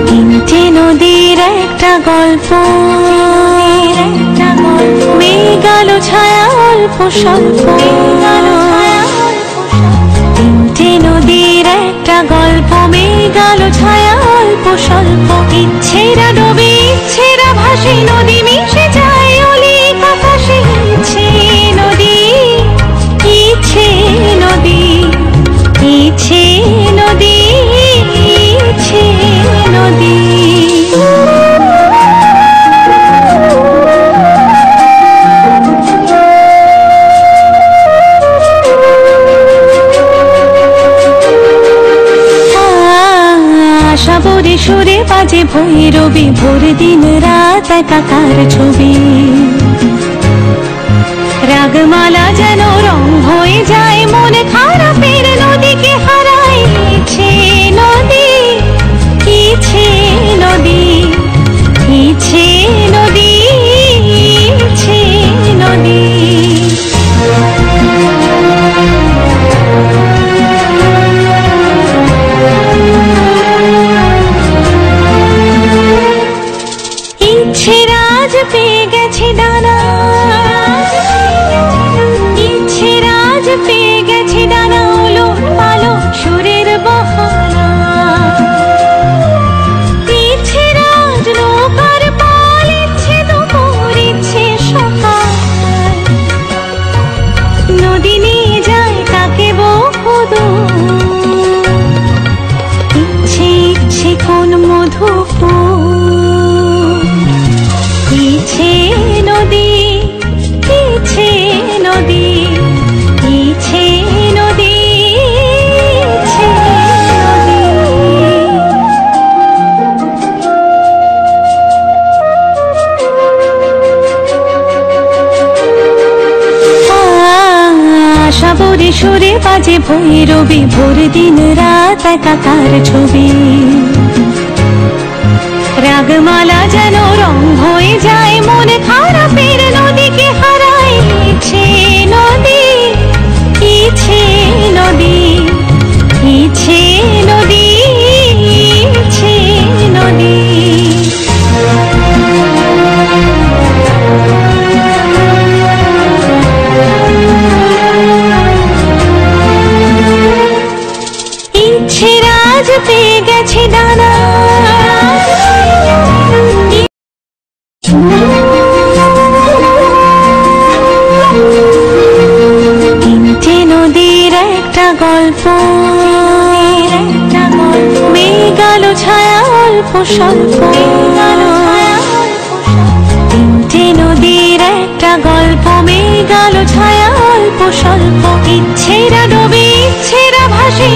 তিনটে নদীর একটা গল্প, মেঘ আলো ছায়া অল্প স্বল্প। তিনটে নদীর একটা গল্প, মেঘ আলো ছায়া অল্প স্বল্প। ইচ্ছেরা ডোবে ইচ্ছেরা ভাসে, নদী মিশে যায় অলিক আকাশে। ইচ্ছে নদী, ইচ্ছে নদী, ইচ্ছে নদী, ইচ্ছে নদী। সাবরে সুরে বাজে ভৈরবী, ভোর দিন রাত একাকার ছবি। রাগমালা যেন রং হয়ে যায়, মন খারাপের নদীকে হারায়। ইচ্ছে নদী, ইচ্ছে নদী, ইচ্ছে নদী, ইচ্ছে নদী। ইচ্ছেরা আজ পেয়ে গেছে ডানা, ইচ্ছেরা আজ পেয়ে গেছে ডানা, ওলট পালট সুরের বাহানা। ইচ্ছেরা আজ নৌকার পাল, ইচ্ছে দুপুর, ইচ্ছে সকাল। নদী নিয়ে যায় তাকে বহুদূর, ইচ্ছে ইচ্ছে কোন মধুপুর। ইচ্ছে নদী, ইচ্ছে নদী, ইচ্ছে নদী, ইচ্ছে নদী। সাবরে সুরে বাজে ভৈরবী, ভোর দিন রাত একাকার ছবি। রাগমালা যেন রং হয়ে যায়, মন খারাপের নদীকে হারায়। ইচ্ছে নদী, ইচ্ছে নদী, ইচ্ছে নদী, ইচ্ছে নদী। ইচ্ছেরা আজ পেয়ে গেছে ডানা, তিনটে নদীর একটা গল্প, মেঘ আলো ছায়া অল্প স্বল্প। তিনটে নদীর একটা গল্প, মেঘ আলো ছায়া অল্প স্বল্প। ইচ্ছেরা ডোবে ইচ্ছেরা ভাসে।